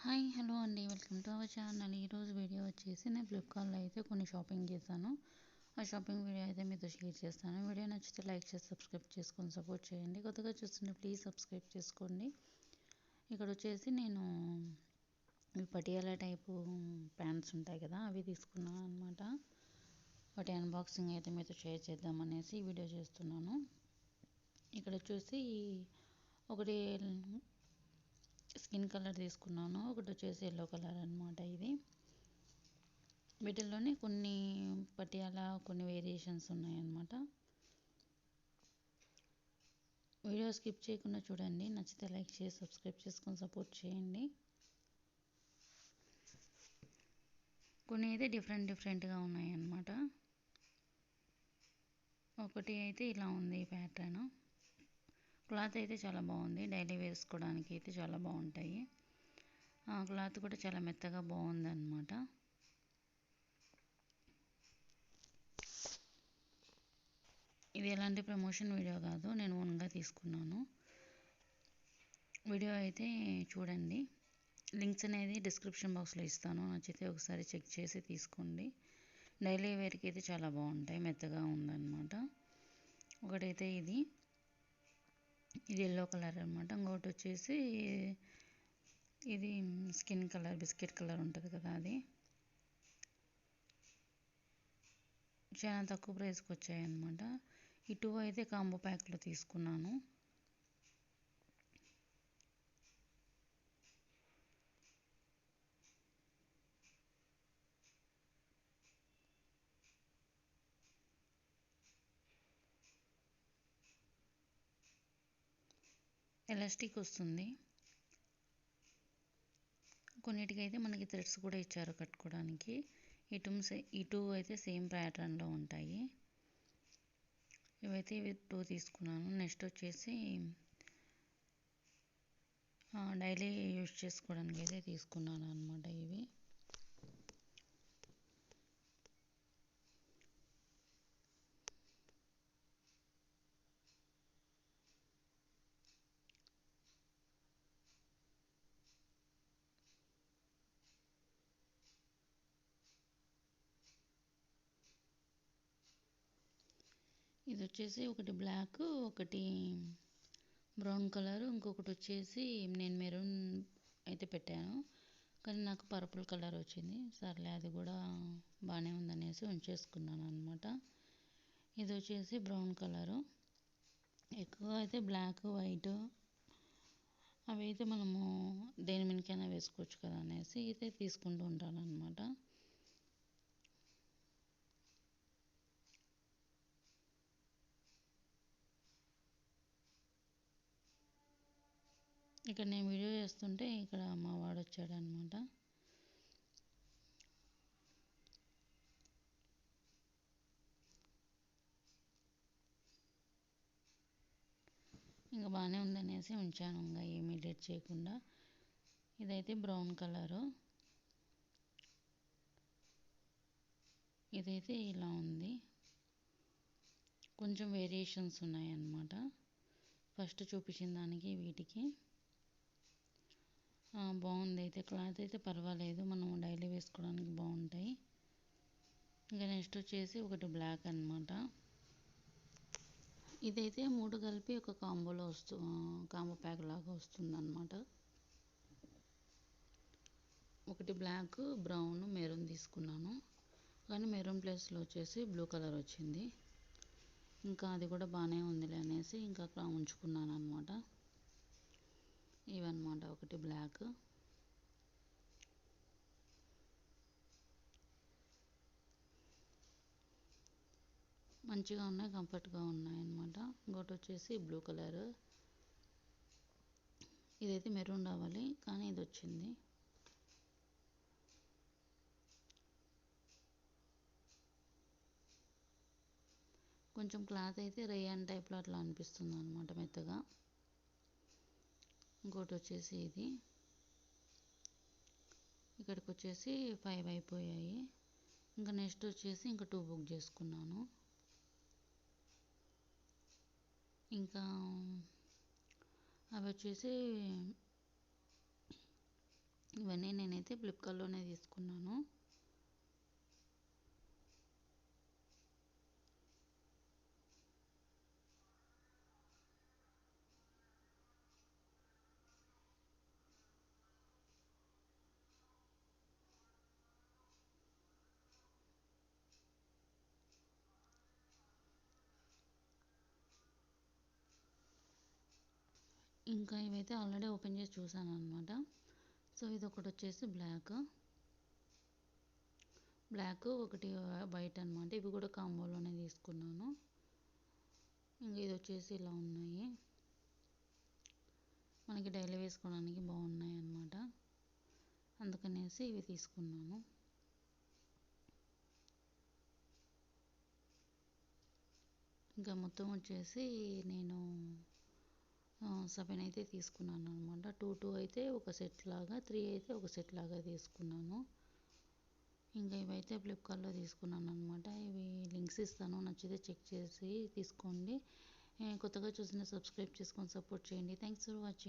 Hi hello అండి, welcome to our channel. ఈరోజు video వచ్చేసి నేను ఫ్లిప్కార్ట్లో అయితే కొన్ని షాపింగ్ చేశాను. ఆ షాపింగ్ వీడియో అయితే మీతో షేర్ చేస్తాను. వీడియో నచ్చితే లైక్ చేసి సబ్స్క్రైబ్ చేసుకొని సపోర్ట్ చేయండి. కొత్తగా చూస్తుంటే ప్లీజ్ సబ్స్క్రైబ్ చేసుకోండి. ఇక్కడ వచ్చేసి నేను ఈ పటియాలా టైపు ప్యాంట్స్ ఉంటాయి కదా, అవి తీసుకున్నాను అనమాట. వాటి అన్బాక్సింగ్ అయితే మీతో షేర్ చేద్దామనేసి ఈ వీడియో చేస్తున్నాను. ఇక్కడ వచ్చేసి ఒకటి స్కిన్ కలర్ తీసుకున్నాను, ఒకటి వచ్చేసి ఎల్లో కలర్ అనమాట. ఇది వీటిల్లోనే కొన్ని పటియాలా కొన్ని వేరియేషన్స్ ఉన్నాయన్నమాట. వీడియో స్కిప్ చేయకుండా చూడండి. నచ్చితే లైక్ చేసి సబ్స్క్రైబ్ చేసుకొని సపోర్ట్ చేయండి. కొన్ని అయితే డిఫరెంట్గా ఉన్నాయన్నమాట. ఒకటి అయితే ఇలా ఉంది ప్యాటర్న్. క్లాత్ అయితే చాలా బాగుంది, డైలీ వేసుకోవడానికి అయితే చాలా బాగుంటాయి. క్లాత్ కూడా చాలా మెత్తగా బాగుంది అన్నమాట. ఇది ఎలాంటి ప్రమోషన్ వీడియో కాదు, నేను ఓన్గా తీసుకున్నాను. వీడియో అయితే చూడండి. లింక్స్ అనేది డిస్క్రిప్షన్ బాక్స్లో ఇస్తాను, నచ్చితే ఒకసారి చెక్ చేసి తీసుకోండి. డైలీ వేర్కి అయితే చాలా బాగుంటాయి, మెత్తగా ఉందన్నమాట. ఒకటైతే ఇది ఎల్లో కలర్ అనమాట. ఇంకొకటి వచ్చేసి ఇది స్కిన్ కలర్, బిస్కెట్ కలర్ ఉంటుంది కదా, అది చాలా తక్కువ ప్రైస్కి వచ్చాయన్నమాట. ఈ టూ అయితే కాంబో ప్యాక్లో తీసుకున్నాను. ఎలాస్టిక్ వస్తుంది, కొన్నిటికైతే మనకి థ్రెడ్స్ కూడా ఇచ్చారు కట్టుకోవడానికి. ఈ టూ అయితే సేమ్ ప్యాటర్న్లో ఉంటాయి. ఇవైతే ఇవి టూ తీసుకున్నాను. నెక్స్ట్ వచ్చేసి డైలీ యూజ్ చేసుకోవడానికి అయితే తీసుకున్నాను అనమాట. ఇవి ఇది వచ్చేసి ఒకటి బ్లాక్, ఒకటి బ్రౌన్ కలర్, ఇంకొకటి వచ్చేసి నేను మెరూన్ అయితే పెట్టాను, కానీ నాకు పర్పుల్ కలర్ వచ్చింది. సర్లే, అది కూడా బాగానే ఉందనేసి ఉంచేసుకున్నాను అనమాట. ఇది వచ్చేసి బ్రౌన్ కలరు. ఎక్కువ అయితే బ్లాక్, వైట్ అవి అయితే మనము దేని మీదకైనా వేసుకోవచ్చు కదా అనేసి అయితే తీసుకుంటూ ఉంటాను అనమాట. ఇక్కడ నేను వీడియో చేస్తుంటే ఇక్కడ మా వాడు వచ్చాడు అనమాట. ఇంకా బాగానే ఉందనేసి ఉంచాను, ఇంకా ఏమీ ఎడిట్ చేయకుండా. ఇదైతే బ్రౌన్ కలరు. ఇదైతే ఇలా ఉంది, కొంచెం వేరియేషన్స్ ఉన్నాయన్నమాట ఫస్ట్ చూపించిన దానికి వీటికి. బాగుంది అయితే, క్లాత్ అయితే పర్వాలేదు, మనం డైలీ వేసుకోవడానికి బాగుంటాయి. ఇంకా నెక్స్ట్ వచ్చేసి ఒకటి బ్లాక్ అనమాట. ఇదైతే మూడు కలిపి ఒక కాంబోలో కాంబో ప్యాక్ లాగా వస్తుంది అనమాట. ఒకటి బ్లాక్, బ్రౌన్, మెరూన్ తీసుకున్నాను, కానీ మెరూన్ ప్లేస్లో వచ్చేసి బ్లూ కలర్ వచ్చింది. ఇంకా అది కూడా బాగానే ఉందిలే అనేసి ఇంకా అక్కడ ఉంచుకున్నాను అనమాట. ఇవన్నమాట, ఒకటి బ్లాక్, మంచిగా ఉన్నాయి, కంఫర్ట్గా ఉన్నాయి అనమాట. ఇంకోటి వచ్చేసి బ్లూ కలర్. ఇదైతే మెరూన్ రావాలి, కానీ ఇది వచ్చింది. కొంచెం క్లాత్ అయితే రేయాన్ టైప్లో అట్లా అనిపిస్తుంది అనమాట, మెత్తగా. ఇంకోటి వచ్చేసి ఇది. ఇక్కడికి వచ్చేసి 5 అయిపోయాయి. ఇంకా నెక్స్ట్ వచ్చేసి ఇంకా 2 బుక్ చేసుకున్నాను. ఇంకా అవి వచ్చేసి ఇవన్నీ నేనైతే ఫ్లిప్కార్ట్లోనే తీసుకున్నాను. ఇంకా ఇవైతే ఆల్రెడీ ఓపెన్ చేసి చూసాను అనమాట. సో ఇది ఒకటి వచ్చేసి బ్లాక్ ఒకటి వైట్ అనమాట. ఇవి కూడా కాంబోలోనే తీసుకున్నాను. ఇంకా ఇది వచ్చేసి ఇలా ఉన్నాయి, మనకి డైలీ వేసుకోవడానికి బాగున్నాయి అన్నమాట. అందుకనేసి ఇవి తీసుకున్నాను. ఇంకా మొత్తం వచ్చేసి నేను 7 అయితే తీసుకున్నాను అనమాట. 2 అయితే ఒక సెట్ లాగా, 3 అయితే ఒక సెట్ లాగా తీసుకున్నాను. ఇంకా ఇవైతే ఫ్లిప్కార్ట్లో తీసుకున్నాను అనమాట. ఇవి లింక్స్ ఇస్తాను, నచ్చితే చెక్ చేసి తీసుకోండి. కొత్తగా చూసిన సబ్స్క్రైబ్ చేసుకొని సపోర్ట్ చేయండి. Thanks for watching.